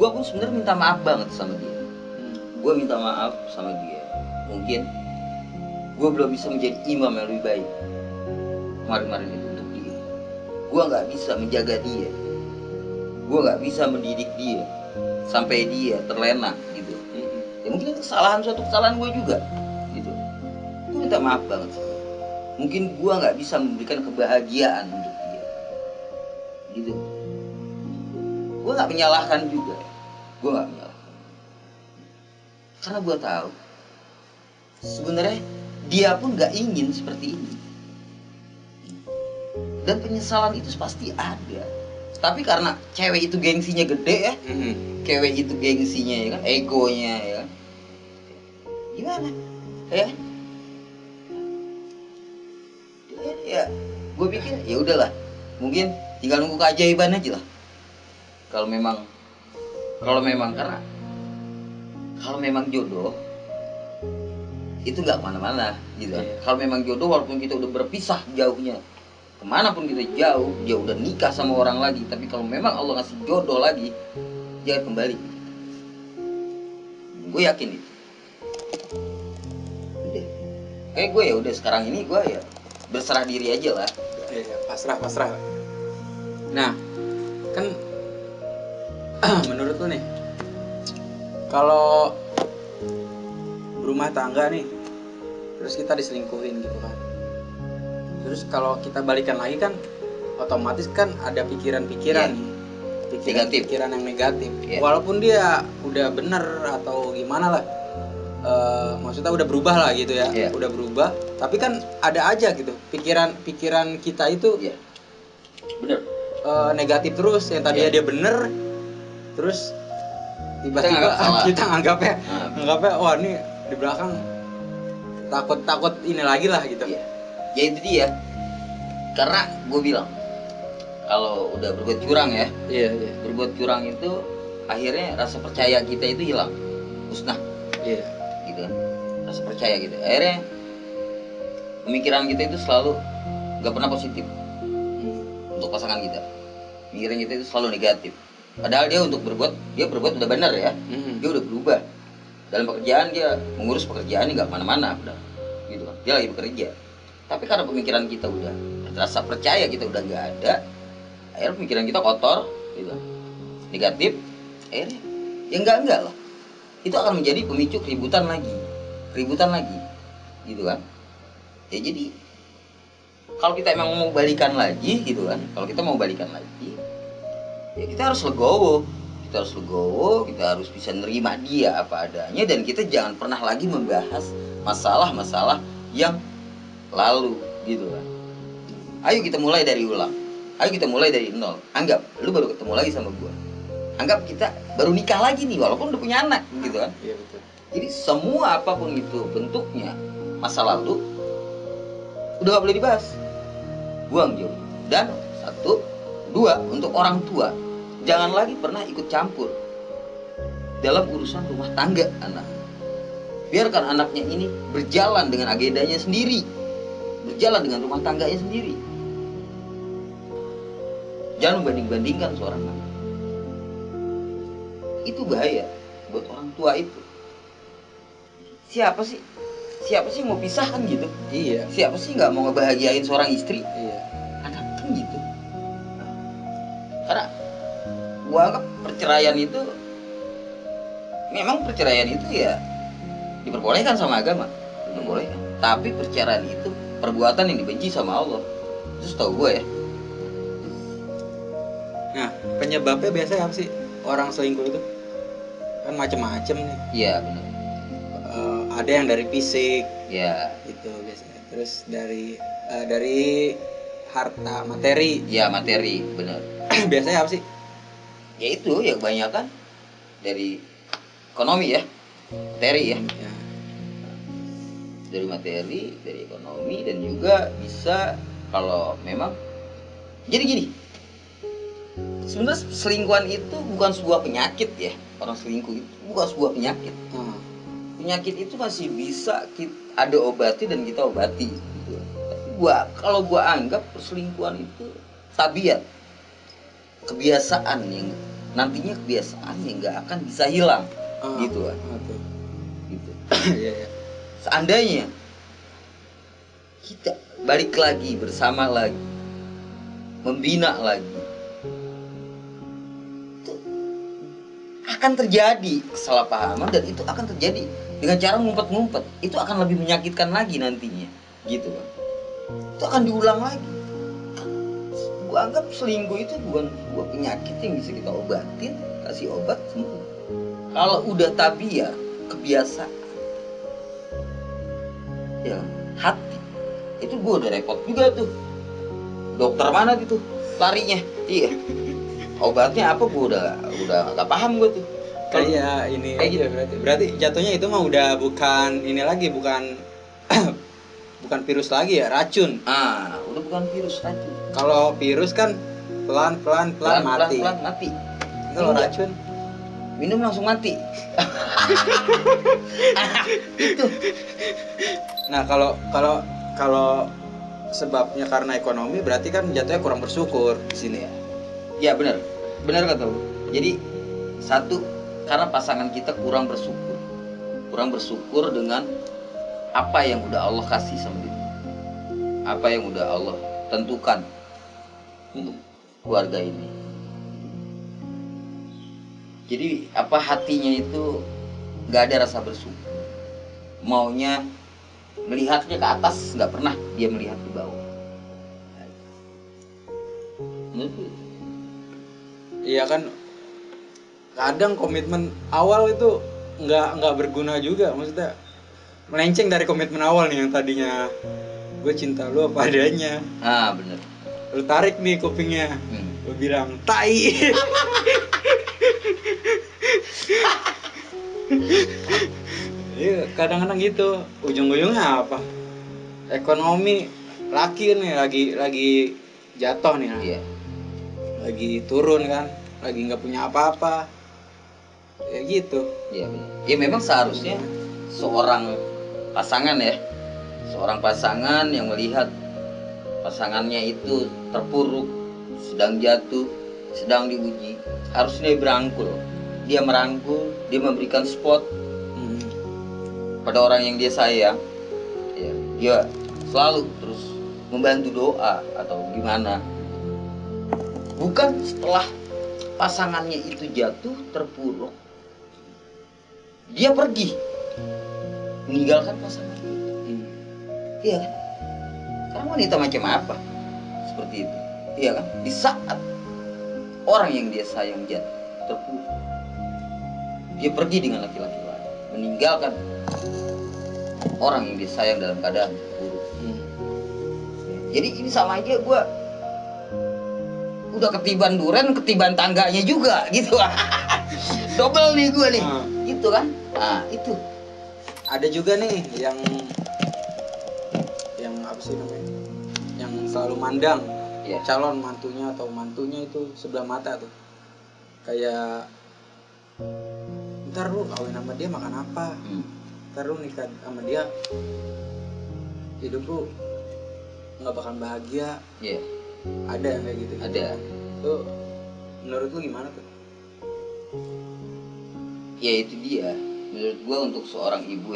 A: gue pun sebenarnya minta maaf banget sama dia. Gue minta maaf sama dia. Mungkin gue belum bisa menjadi imam yang lebih baik kemarin-kemarin itu untuk dia. Gue nggak bisa menjaga dia. Gue nggak bisa mendidik dia sampai dia terlena gitu. Ya mungkin itu suatu kesalahan gue juga gitu. Gue minta maaf banget. Mungkin gue nggak bisa memberikan kebahagiaan untuk dia gitu. Gue nggak menyalahkan juga. Gue nggak menyalahkan. Karena gue tahu sebenarnya dia pun nggak ingin seperti ini. Dan penyesalan itu pasti ada. Tapi karena cewek itu gengsinya gede ya, cewek itu gengsinya ya kan, egonya ya kan. Gimana? Ya, gue pikir ya udahlah. Mungkin tinggal nunggu keajaiban aja lah. Kalau memang karena kalau memang jodoh itu nggak kemana-mana gitu. Kalau memang jodoh, walaupun kita udah berpisah jauhnya, kemanapun kita jauh, dia udah nikah sama orang lagi, tapi kalau memang Allah ngasih jodoh lagi, dia akan kembali. Gue yakin itu. Udah. Kayak gue ya udah sekarang ini gue ya berserah diri aja lah.
B: Iya, pasrah. Nah, kan menurut lu nih, kalau berumah tangga nih, terus kita diselingkuhin gitu kan, terus kalau kita balikan lagi kan otomatis kan ada pikiran-pikiran pikiran yang negatif. Walaupun dia udah bener atau gimana lah, maksudnya udah berubah lah gitu ya, udah berubah, tapi kan ada aja gitu pikiran kita itu
A: bener,
B: negatif terus. Yang tadinya dia bener, terus tiba-tiba kita anggapnya wah ini di belakang takut ini lagi lah gitu.
A: Ya itu dia. Karena gue bilang kalau udah berbuat curang ya, berbuat curang itu akhirnya rasa percaya kita itu hilang, musnah. Gitu kan, rasa percaya gitu. Akhirnya pemikiran kita itu selalu nggak pernah positif untuk pasangan kita. Pemikiran kita itu selalu negatif. Padahal dia berbuat udah benar ya. Dia udah berubah. Dalam pekerjaan dia mengurus pekerjaannya nggak kemana-mana, udah gitu kan. Dia lagi bekerja. Tapi karena pemikiran kita udah, rasa percaya kita udah nggak ada, akhirnya pemikiran kita kotor, gitu, negatif. Akhirnya ya enggak lah. Itu akan menjadi pemicu keributan lagi, gitu kan. Ya jadi kalau kita emang mau balikan lagi, gitu kan. Kalau kita mau balikan lagi, ya kita harus legowo. Kita harus bisa nerima dia apa adanya, dan kita jangan pernah lagi membahas masalah-masalah yang lalu, gitu kan. Ayo kita mulai dari ulang. Ayo kita mulai dari nol. Anggap lu baru ketemu lagi sama gua. Anggap kita baru nikah lagi nih, walaupun udah punya anak, gitu kan.
B: Iya betul.
A: Jadi semua apapun itu bentuknya masa lalu udah gak boleh dibahas. Buang jauh. Dan 1, 2, untuk orang tua, jangan lagi pernah ikut campur dalam urusan rumah tangga anak. Biarkan anaknya ini berjalan dengan agendanya sendiri, berjalan dengan rumah tangganya sendiri. Jangan membanding-bandingkan seorang anak. Itu bahaya buat orang tua itu. Siapa sih yang mau pisahkan gitu?
B: Iya.
A: Siapa sih nggak mau ngebahagiain seorang istri?
B: Iya.
A: Anak kan gitu. Karena gua anggap perceraian itu ya diperbolehkan sama agama, diperbolehkan. Tapi perceraian itu perbuatan yang dibenci sama Allah. Itu setahu gue ya.
B: Nah, penyebabnya biasanya apa sih orang selingkuh itu? Kan macem-macem nih.
A: Iya benar.
B: Ada yang dari fisik,
A: ya
B: itu biasanya. Terus dari harta materi.
A: Ya materi, benar.
B: Biasanya apa sih?
A: Ya itu ya kebanyakan dari ekonomi ya, materi ya. Dari materi, dari ekonomi, dan juga bisa kalau memang jadi gini, sebenarnya selingkuhan itu bukan sebuah penyakit ya. Orang selingkuh itu bukan sebuah penyakit. Penyakit itu masih bisa ada obati dan kita obati gitu. Tapi kalau gua anggap perselingkuhan itu tabiat, kebiasaan yang nantinya kebiasaan yang nggak akan bisa hilang gitu kan. Gitu.
B: Iya, iya.
A: Seandainya kita balik lagi, bersama lagi, membina lagi, itu akan terjadi kesalahpahaman dan itu akan terjadi dengan cara ngumpet-ngumpet. Itu akan lebih menyakitkan lagi nantinya gitu kan. Itu akan diulang lagi. Gua anggap selingkuh itu bukan sebuah penyakit yang bisa kita obatin, kasih obat sembuh. Kalau udah tabiat, kebiasaan, ya hati, itu gua udah repot juga tuh. Dokter mana gitu larinya? Iya. Obatnya apa? Gua udah agak paham gua tuh.
B: Kayak ini
A: Kayak
B: aja berarti jatuhnya itu mah udah bukan ini lagi, bukan bukan virus lagi ya, racun.
A: Udah bukan virus racun.
B: Kalau virus kan pelan mati.
A: Pelan mati.
B: Kalau
A: Enggak.
B: racun
A: Minum langsung mati. Itu.
B: nah, kalau sebabnya karena ekonomi berarti kan jatuhnya kurang bersyukur di sini ya.
A: Ya benar kata lu. Jadi satu, karena pasangan kita kurang bersyukur dengan apa yang udah Allah kasih sama dia, apa yang udah Allah tentukan untuk keluarga ini. Jadi apa hatinya itu nggak ada rasa bersyukur, maunya melihatnya ke atas, nggak pernah dia melihat ke bawah.
B: Iya kan, kadang komitmen awal itu nggak berguna juga, maksudnya melenceng dari komitmen awal nih yang tadinya gue cinta lu apa adanya.
A: Bener.
B: Lu tarik nih kupingnya, lu bilang tai. Iya, kadang-kadang gitu. Ujung-ujungnya apa? Ekonomi laki nih lagi jatuh nih.
A: Iya.
B: Lagi turun kan, lagi nggak punya apa-apa. Ya gitu.
A: Iya benar. Ya memang seharusnya seorang pasangan yang melihat pasangannya itu terpuruk, sedang jatuh, sedang diuji, harusnya dia merangkul, dia memberikan support pada orang yang dia sayang. Ya, dia selalu terus membantu doa atau gimana. Bukan setelah pasangannya itu jatuh, terpuruk, dia pergi meninggalkan pasangan itu. Iya kan? Karena wanita macam apa seperti itu? Iya kan? Di saat orang yang dia sayang jatuh, terpuruk, dia pergi dengan laki-laki lain, meninggalkan orang yang dia sayang dalam keadaan terpuruk. Jadi ini sama aja gue udah ketiban duren, ketiban tangganya juga gitu. Double nih gue nih, gitu kan? Itu.
B: Ada juga nih yang apa sih namanya? Yang selalu mandang calon mantunya atau mantunya itu sebelah mata tuh. Kayak ntar lu kawin sama dia makan apa? Ntar lu nikah sama dia hidup lu nggak bakal bahagia.
A: Iya.
B: Ada yang kayak gitu.
A: Ada.
B: Tuh menurut lu gimana tuh?
A: Ya itu dia. Menurut gua untuk seorang ibu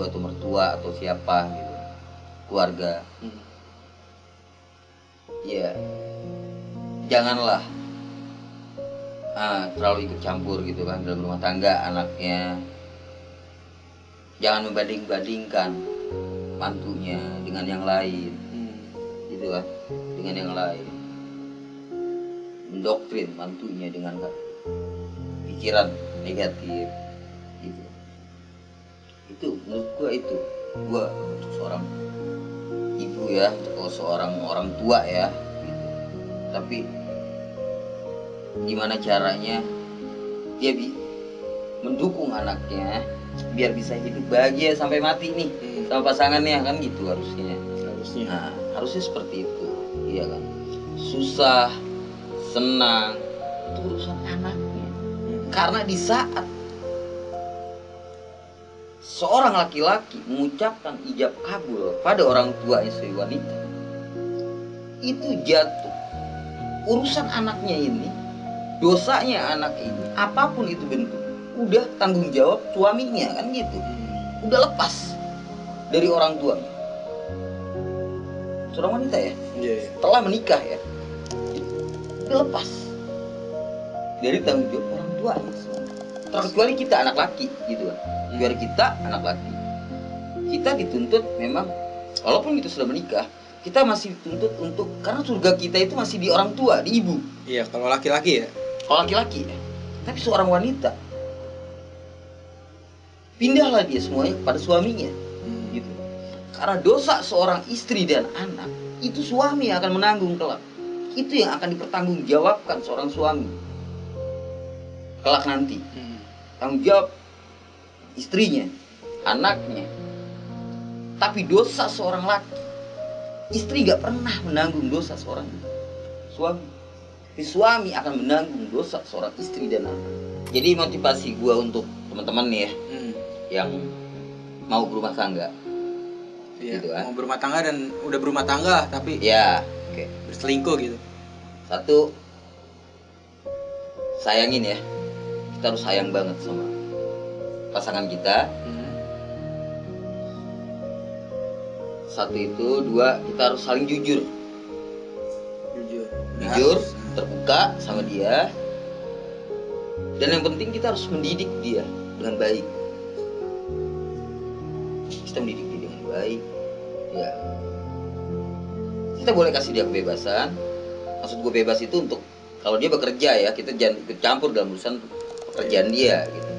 A: atau mertua atau siapa gitu, keluarga, ya janganlah terlalu ikut campur gitu kan dalam rumah tangga anaknya. Jangan membanding-bandingkan mantunya dengan yang lain, gitu kan, dengan yang lain. Mendoktrin mantunya dengan pikiran negatif, gitu. Itu menurut gua untuk seorang ibu ya, untuk seorang orang tua ya, gitu. Tapi gimana caranya dia mendukung anaknya biar bisa hidup bahagia sampai mati nih sama pasangannya kan, gitu harusnya. Nah, harusnya seperti itu, iya kan? Susah, senang, itu urusan anaknya. Karena di saat seorang laki-laki mengucapkan ijab kabul pada orang tua istri wanita, itu jatuh urusan anaknya ini, dosanya anak ini, apapun itu bentuk, udah tanggung jawab suaminya kan gitu, udah lepas dari orang tuanya. Seorang wanita ya, telah menikah ya, udah lepas dari tanggung jawab orang tuanya. Terkecuali kita anak laki gitu kan, kecuali kita anak laki, kita dituntut memang, walaupun kita sudah menikah, kita masih dituntut untuk, karena surga kita itu masih di orang tua, di ibu.
B: Iya, kalau laki-laki ya.
A: Kalau laki-laki ya. Tapi seorang wanita, pindahlah dia semuanya kepada suaminya. Gitu. Karena dosa seorang istri dan anak, itu suami yang akan menanggung kelak. Itu yang akan dipertanggungjawabkan seorang suami kelak nanti. Tanggung jawab istrinya, anaknya. Tapi dosa seorang laki, istri gak pernah menanggung dosa seorang suami. Tapi suami akan menanggung dosa seorang istri dan anak. Jadi motivasi gua untuk teman-teman nih ya, yang mau berumah tangga.
B: Iya,
A: Gitu kan.
B: mau berumah tangga dan udah berumah tangga tapi
A: Ya, oke.
B: berselingkuh gitu.
A: Satu, sayangin ya. Kita harus sayang banget sama pasangan kita. Satu itu, dua, kita harus saling jujur. Jujur, terbuka sama dia. Dan yang penting kita harus mendidik dia dengan baik. Kita mendidik dia dengan baik. Ya. Kita boleh kasih dia kebebasan. Maksud gue bebas itu untuk kalau dia bekerja ya, kita jangan ikut campur dalam urusan pekerjaan dia gitu.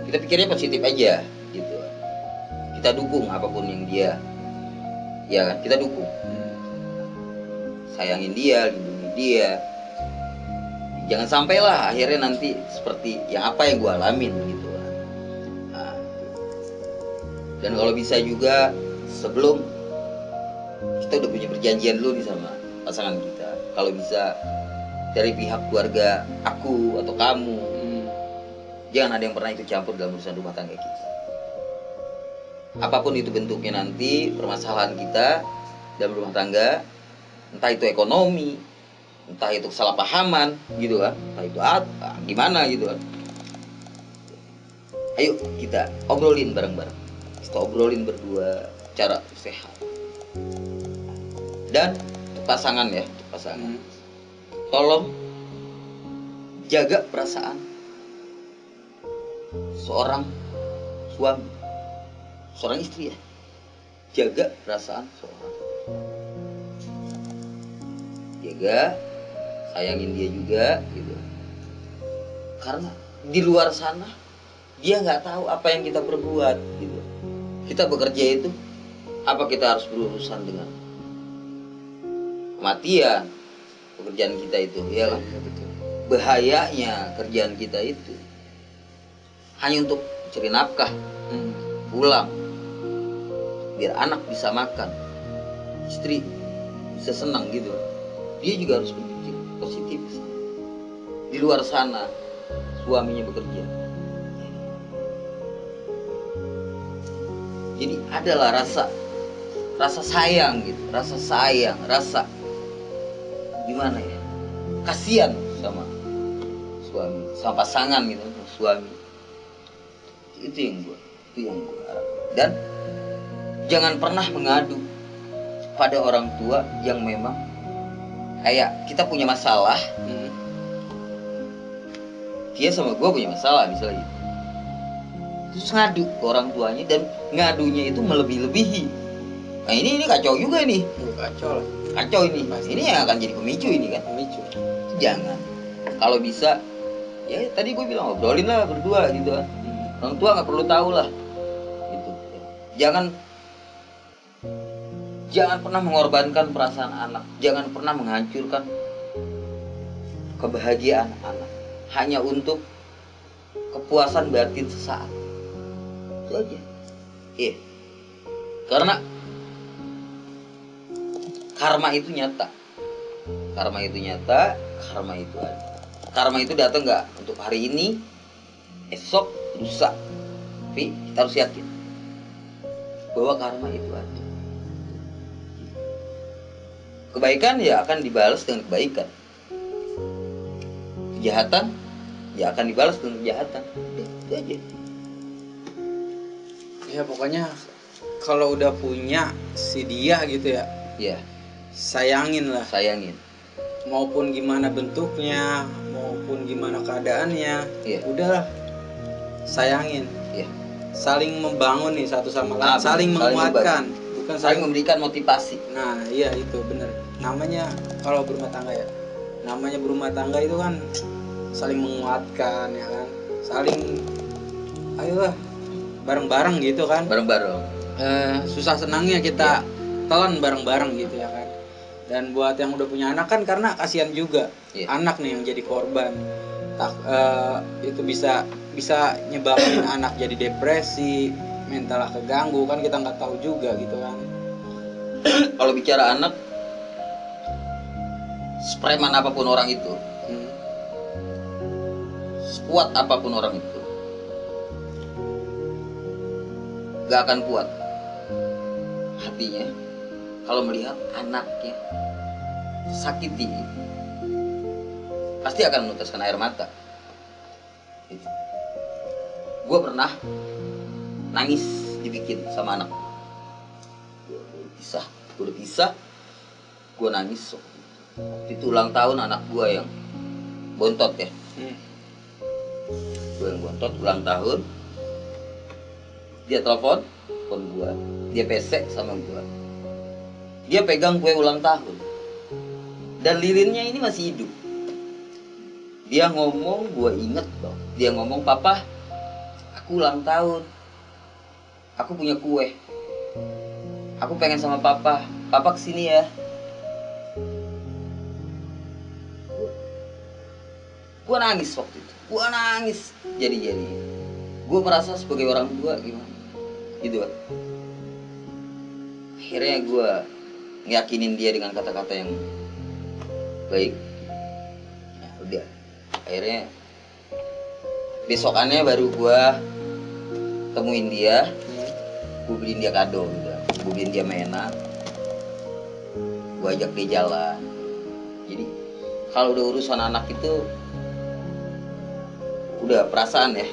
A: Kita pikirnya positif aja gitu. Kita dukung apapun yang dia, ya kan, kita dukung. Sayangin dia, lindungi dia. Jangan sampailah akhirnya nanti seperti yang apa yang gue alamin gitu. Nah, dan kalau bisa juga sebelum, kita udah punya perjanjian dulu nih sama pasangan kita. Kalau bisa dari pihak keluarga aku atau kamu, jangan ada yang pernah ikut campur dalam urusan rumah tangga kita. Apapun itu bentuknya nanti, permasalahan kita dalam rumah tangga, entah itu ekonomi, entah itu kesalahpahaman gitu kan, entah itu apa, gimana gitu kan. Ayo kita obrolin bareng-bareng. Kita obrolin berdua cara sehat. Dan untuk pasangan ya, untuk pasangan. Tolong jaga perasaan seorang suami, seorang istri ya. Jaga perasaan seorang. Jaga, sayangin dia juga gitu. Karena di luar sana dia nggak tahu apa yang kita perbuat gitu. Kita bekerja itu, apa kita harus berurusan dengan kematian pekerjaan kita itu, ya kan? Bahayanya kerjaan kita itu hanya untuk cari nafkah, pulang, biar anak bisa makan, istri bisa senang gitu. Dia juga harus berpikir positif. Di luar sana suaminya bekerja, jadi adalah rasa sayang gitu, rasa gimana ya, kasihan sama suami, sama pasangan gitu, suami. Itu yang gue harap. Dan jangan pernah mengadu pada orang tua yang memang kayak kita punya masalah, dia sama gue punya masalah misalnya gitu, terus ngadu ke orang tuanya dan ngadunya itu melebih-lebihi. Nah ini kacau juga nih. Kacau ini. Ini yang akan jadi pemicu ini kan. Jangan. Kalau bisa, ya tadi gue bilang obrolin lah berdua gitu kan. Orang tua nggak perlu tahu lah. Gitu. Jangan pernah mengorbankan perasaan anak. Jangan pernah menghancurkan kebahagiaan anak hanya untuk kepuasan batin sesaat. Itu aja. Iya. Karena karma itu nyata. Karma itu nyata, karma itu ada. Karma itu datang nggak untuk hari ini, esok, lusa. Tapi kita harus yakin bahwa karma itu ada. Kebaikan ya akan dibalas dengan kebaikan. Kejahatan ya akan dibalas dengan kejahatan. Itu aja.
B: Ya pokoknya kalau udah punya si dia gitu ya,
A: Ya,
B: sayangin lah.
A: sayangin.
B: Maupun gimana bentuknya, maupun gimana keadaannya,
A: Iya.
B: udahlah sayangin.
A: Ya.
B: Saling membangun nih satu sama lain,
A: Ah, benar.
B: saling
A: Saling
B: menguatkan, bukan
A: Saling memberikan motivasi.
B: Nah, iya itu bener. Namanya kalau berumah tangga ya, namanya berumah tangga itu kan saling menguatkan ya kan, saling ayolah bareng-bareng gitu kan.
A: Bareng-bareng.
B: Susah senangnya kita telan bareng-bareng gitu ya kan. Dan buat yang udah punya anak kan karena kasihan juga anak nih yang jadi korban. Itu bisa nyebabin anak jadi depresi, mental keganggu kan, kita nggak tahu juga gitu kan.
A: Kalau bicara anak, sepreman apapun orang itu, sekuat apapun orang itu, gak akan kuat hatinya kalau melihat anaknya sakiti, pasti akan meneteskan air mata. Gitu. Gue pernah nangis dibikin sama anak. Gue udah pisah, gue nangis. Itu ulang tahun anak gue yang bontot ya. Gue yang bontot ulang tahun. Dia telepon gue, dia pesek sama gue. Dia pegang kue ulang tahun. Dan lilinnya ini masih hidup. Dia ngomong, gue inget loh. Dia ngomong, "Papa, aku ulang tahun. Aku punya kue. Aku pengen sama papa. Papa kesini ya." Gue nangis waktu itu. Gue nangis. Jadi gue merasa sebagai orang tua gimana gitu kan. Akhirnya gue ngeyakinin dia dengan kata-kata yang baik. Ya udah. Akhirnya besokannya baru gue temuin dia. Gue beliin dia kado gitu. Gue beliin dia mainan. Gue ajak dia jalan. Jadi kalau udah urusan anak itu udah perasaan ya.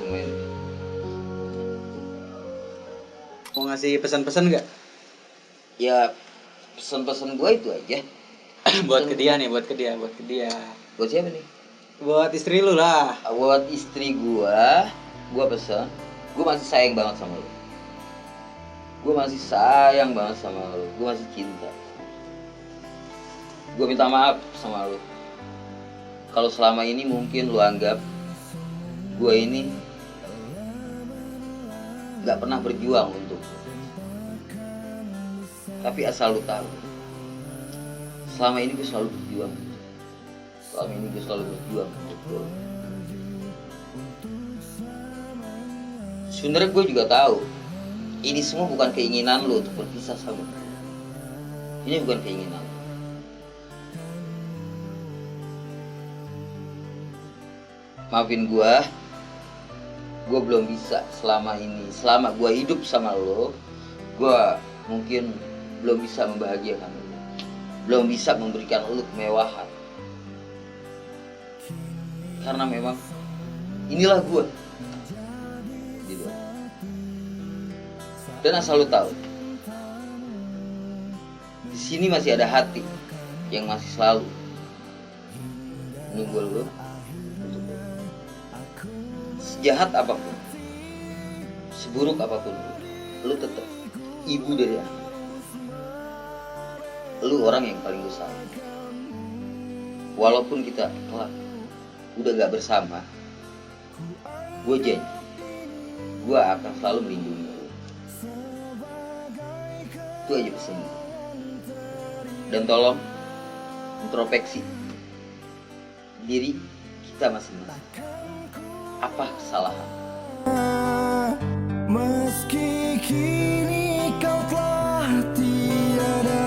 B: Mau ngasih pesan-pesan nggak?
A: Ya pesan-pesan gue itu aja.
B: buat ke dia. Buat
A: Siapa nih?
B: Buat istri lu lah.
A: Buat istri gue pesan, gue masih sayang banget sama lu. Gue masih sayang banget sama lu. Gue masih cinta. Gue minta maaf sama lu. Kalau selama ini mungkin lu anggap gue ini gak pernah berjuang untuk lu. Tapi asal lu tahu, selama ini gue selalu berjuang. Selama ini gue selalu berjuang untuk lu. Sebenarnya gue juga tahu ini semua bukan keinginan lu untuk berpisah sama gue. Ini bukan keinginan lu. Maafin gue belum bisa selama ini. Selama gue hidup sama lo, gue mungkin belum bisa membahagiakan lo, belum bisa memberikan lo kemewahan. Karena memang inilah gue gitu. Dan asal lo tahu, di sini masih ada hati yang masih selalu nunggu lo. Sejahat apapun, seburuk apapun, lu tetap ibu dari anak. Lu orang yang paling gue sayang. Walaupun kita kelak udah gak bersama, gue janji gue akan selalu melindungi lu. Itu aja pesan gue. Dan tolong introspeksi diri kita masing-masing. Apa kesalahan?
C: Meski kini kau telah tiada,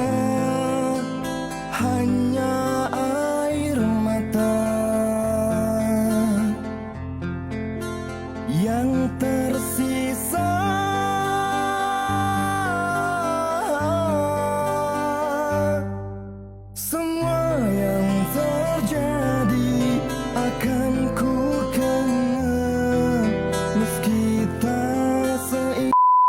D: yang tersisa